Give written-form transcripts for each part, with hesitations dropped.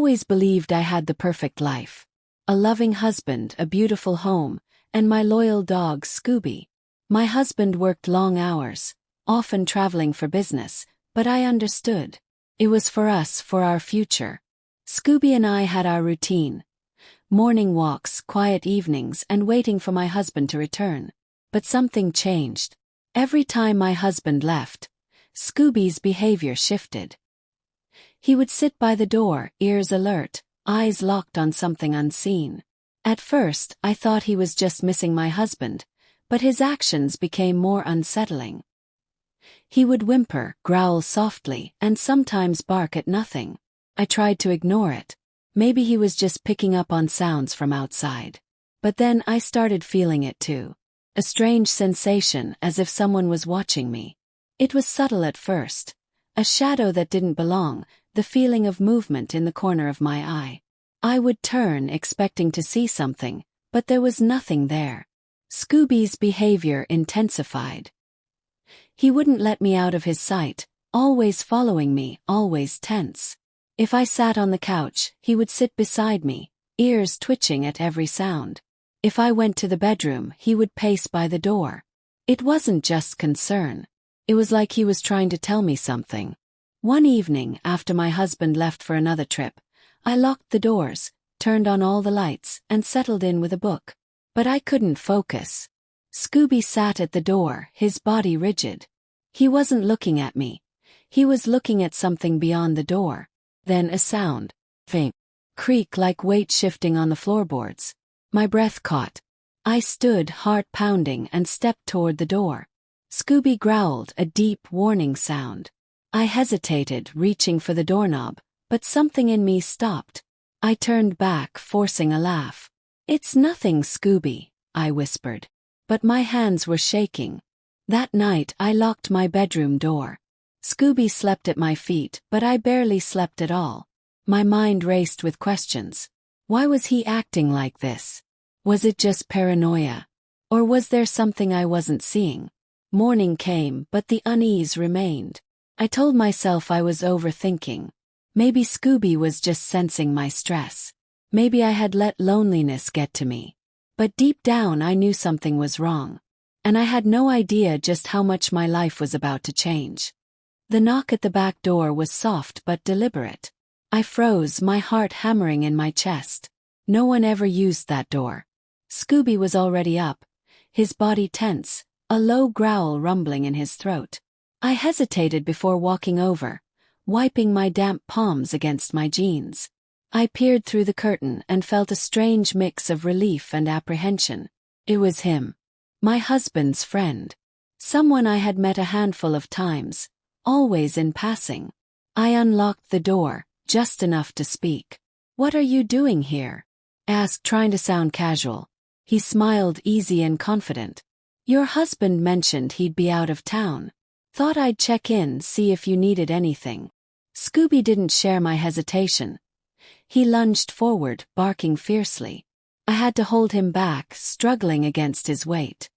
always believed I had the perfect life. A loving husband, a beautiful home, and my loyal dog, Scooby. My husband worked long hours, often traveling for business, but I understood. It was for us, for our future. Scooby and I had our routine. Morning walks, quiet evenings, and waiting for my husband to return. But something changed. Every time my husband left, Scooby's behavior shifted. He would sit by the door, ears alert, eyes locked on something unseen. At first, I thought he was just missing my husband, but his actions became more unsettling. He would whimper, growl softly, and sometimes bark at nothing. I tried to ignore it. Maybe he was just picking up on sounds from outside. But then I started feeling it too. A strange sensation, as if someone was watching me. It was subtle at first. A shadow that didn't belong, the feeling of movement in the corner of my eye. I would turn, expecting to see something, but there was nothing there. Scooby's behavior intensified. He wouldn't let me out of his sight, always following me, always tense. If I sat on the couch, he would sit beside me, ears twitching at every sound. If I went to the bedroom, he would pace by the door. It wasn't just concern. It was like he was trying to tell me something. One evening, after my husband left for another trip, I locked the doors, turned on all the lights, and settled in with a book. But I couldn't focus. Scooby sat at the door, his body rigid. He wasn't looking at me. He was looking at something beyond the door. Then a sound. Faint. Creak like weight shifting on the floorboards. My breath caught. I stood, heart pounding, and stepped toward the door. Scooby growled, a deep, warning sound. I hesitated, reaching for the doorknob, but something in me stopped. I turned back, forcing a laugh. "It's nothing, Scooby," I whispered. But my hands were shaking. That night I locked my bedroom door. Scooby slept at my feet, but I barely slept at all. My mind raced with questions. Why was he acting like this? Was it just paranoia? Or was there something I wasn't seeing? Morning came, but the unease remained. I told myself I was overthinking. Maybe Scooby was just sensing my stress. Maybe I had let loneliness get to me. But deep down I knew something was wrong. And I had no idea just how much my life was about to change. The knock at the back door was soft but deliberate. I froze, my heart hammering in my chest. No one ever used that door. Scooby was already up, his body tense, a low growl rumbling in his throat. I hesitated before walking over, wiping my damp palms against my jeans. I peered through the curtain and felt a strange mix of relief and apprehension. It was him. My husband's friend. Someone I had met a handful of times, always in passing. I unlocked the door, just enough to speak. "What are you doing here?" asked, trying to sound casual. He smiled, easy and confident. "Your husband mentioned he'd be out of town. Thought I'd check in, see if you needed anything." Scooby didn't share my hesitation. He lunged forward, barking fiercely. I had to hold him back, struggling against his weight.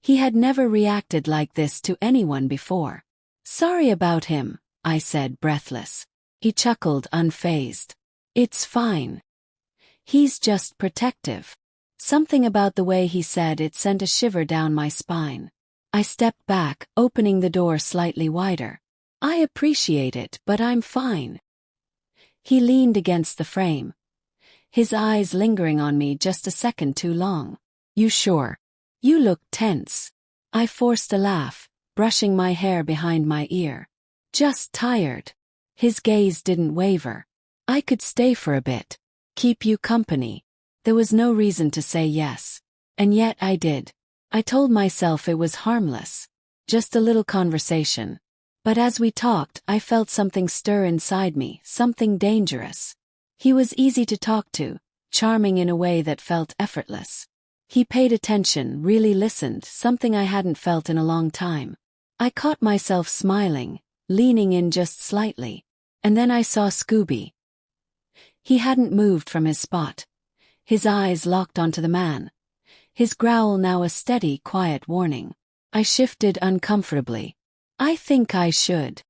He had never reacted like this to anyone before. "Sorry about him," I said, breathless. He chuckled, unfazed. "It's fine. He's just protective." Something about the way he said it sent a shiver down my spine. I stepped back, opening the door slightly wider. "I appreciate it, but I'm fine." He leaned against the frame, his eyes lingering on me just a second too long. "You sure? You look tense." I forced a laugh, brushing my hair behind my ear. "Just tired." His gaze didn't waver. "I could stay for a bit. Keep you company." There was no reason to say yes. And yet I did. I told myself it was harmless. Just a little conversation. But as we talked, I felt something stir inside me, something dangerous. He was easy to talk to, charming in a way that felt effortless. He paid attention, really listened, something I hadn't felt in a long time. I caught myself smiling, leaning in just slightly. And then I saw Scooby. He hadn't moved from his spot. His eyes locked onto the man. His growl now a steady, quiet warning. I shifted uncomfortably. "I think I should."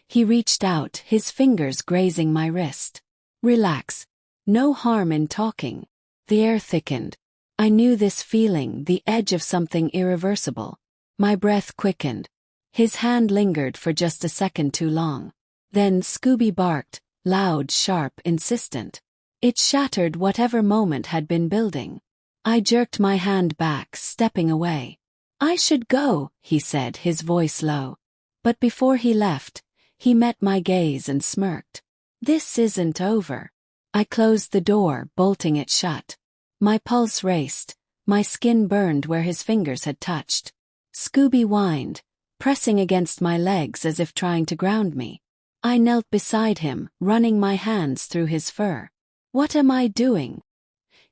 He reached out, his fingers grazing my wrist. Relax. No harm in talking. The air thickened. I knew this feeling, the edge of something irreversible. My breath quickened. His hand lingered for just a second too long. Then Scooby barked, loud, sharp, insistent. It shattered whatever moment had been building. I jerked my hand back, stepping away. "I should go," he said, his voice low. But before he left, he met my gaze and smirked. "This isn't over." I closed the door, bolting it shut. My pulse raced, my skin burned where his fingers had touched. Scooby whined, pressing against my legs as if trying to ground me. I knelt beside him, running my hands through his fur. "What am I doing?"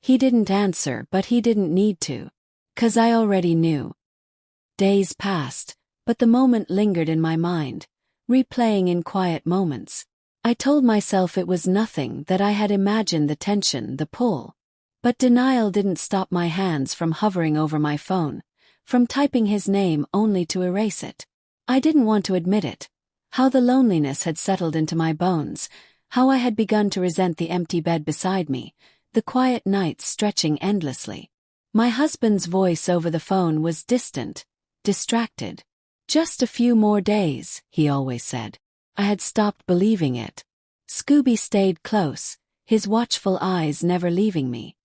He didn't answer, but he didn't need to. 'Cause I already knew. Days passed, but the moment lingered in my mind, replaying in quiet moments. I told myself it was nothing, that I had imagined the tension, the pull. But denial didn't stop my hands from hovering over my phone, from typing his name only to erase it. I didn't want to admit it. How the loneliness had settled into my bones, how I had begun to resent the empty bed beside me, the quiet nights stretching endlessly. My husband's voice over the phone was distant, distracted. "Just a few more days," he always said. I had stopped believing it. Scooby stayed close, his watchful eyes never leaving me.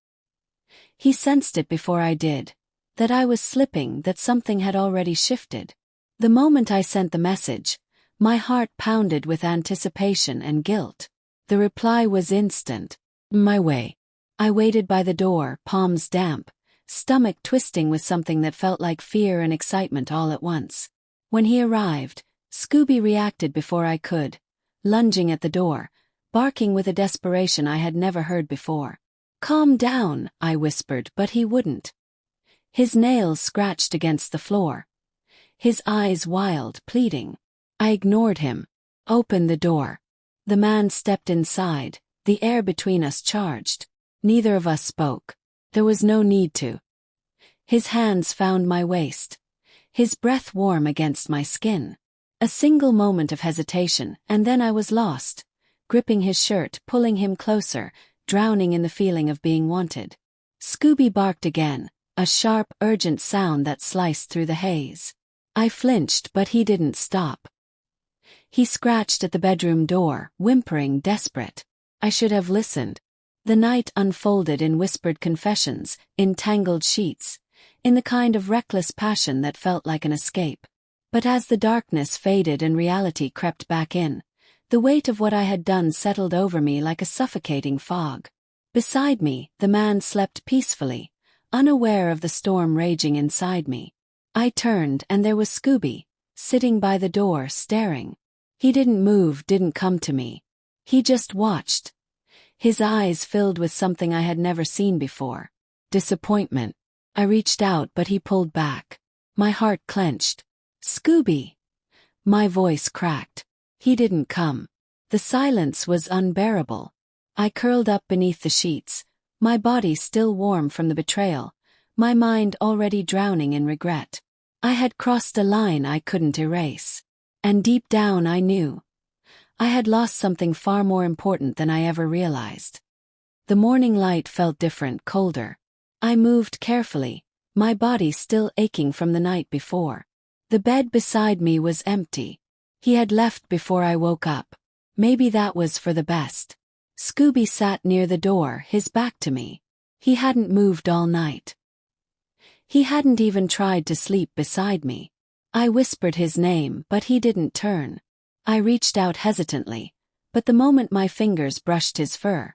He sensed it before I did, that I was slipping, that something had already shifted. The moment I sent the message, my heart pounded with anticipation and guilt. The reply was instant. "My way." I waited by the door, palms damp, stomach twisting with something that felt like fear and excitement all at once. When he arrived, Scooby reacted before I could, lunging at the door, barking with a desperation I had never heard before. "Calm down," I whispered, but he wouldn't. His nails scratched against the floor. His eyes wild, pleading. I ignored him. "Open the door." The man stepped inside, the air between us charged. Neither of us spoke. There was no need to. His hands found my waist, his breath warm against my skin. A single moment of hesitation, and then I was lost, gripping his shirt, pulling him closer, drowning in the feeling of being wanted. Scooby barked again, a sharp, urgent sound that sliced through the haze. I flinched, but he didn't stop. He scratched at the bedroom door, whimpering, desperate. I should have listened. The night unfolded in whispered confessions, in tangled sheets, in the kind of reckless passion that felt like an escape. But as the darkness faded and reality crept back in, the weight of what I had done settled over me like a suffocating fog. Beside me, the man slept peacefully, unaware of the storm raging inside me. I turned, and there was Scooby, sitting by the door, staring. He didn't move, didn't come to me. He just watched. His eyes filled with something I had never seen before. Disappointment. I reached out, but he pulled back. My heart clenched. "Scooby!" My voice cracked. He didn't come. The silence was unbearable. I curled up beneath the sheets, my body still warm from the betrayal, my mind already drowning in regret. I had crossed a line I couldn't erase. And deep down I knew. I had lost something far more important than I ever realized. The morning light felt different, colder. I moved carefully, my body still aching from the night before. The bed beside me was empty. He had left before I woke up. Maybe that was for the best. Scooby sat near the door, his back to me. He hadn't moved all night. He hadn't even tried to sleep beside me. I whispered his name, but he didn't turn. I reached out hesitantly, but the moment my fingers brushed his fur,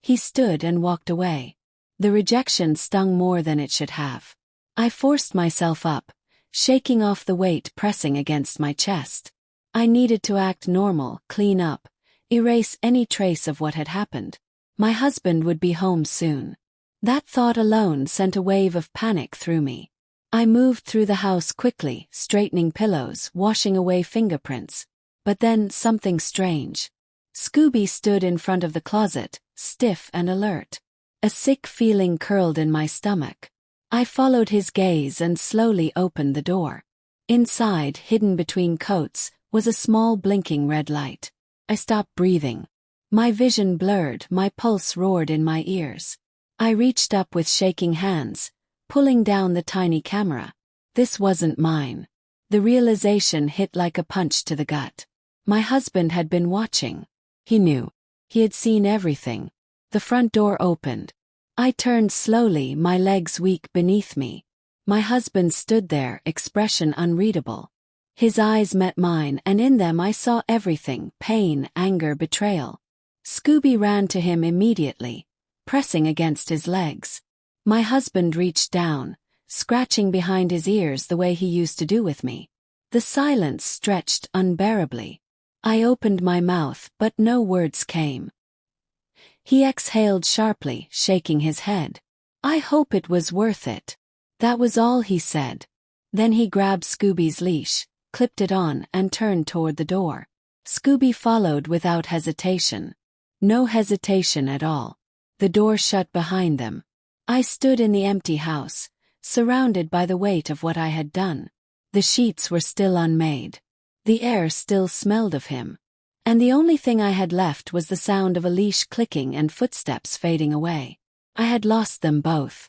he stood and walked away. The rejection stung more than it should have. I forced myself up, shaking off the weight pressing against my chest. I needed to act normal, clean up, erase any trace of what had happened. My husband would be home soon. That thought alone sent a wave of panic through me. I moved through the house quickly, straightening pillows, washing away fingerprints. But then something strange. Scooby stood in front of the closet, stiff and alert. A sick feeling curled in my stomach. I followed his gaze and slowly opened the door. Inside, hidden between coats, was a small blinking red light. I stopped breathing. My vision blurred, my pulse roared in my ears. I reached up with shaking hands, pulling down the tiny camera. This wasn't mine. The realization hit like a punch to the gut. My husband had been watching. He knew. He had seen everything. The front door opened. I turned slowly, my legs weak beneath me. My husband stood there, expression unreadable. His eyes met mine, and in them I saw everything: pain, anger, betrayal. Scooby ran to him immediately, pressing against his legs. My husband reached down, scratching behind his ears the way he used to do with me. The silence stretched unbearably. I opened my mouth, but no words came. He exhaled sharply, shaking his head. "I hope it was worth it." That was all he said. Then he grabbed Scooby's leash, clipped it on, and turned toward the door. Scooby followed without hesitation. No hesitation at all. The door shut behind them. I stood in the empty house, surrounded by the weight of what I had done. The sheets were still unmade. The air still smelled of him. And the only thing I had left was the sound of a leash clicking and footsteps fading away. I had lost them both.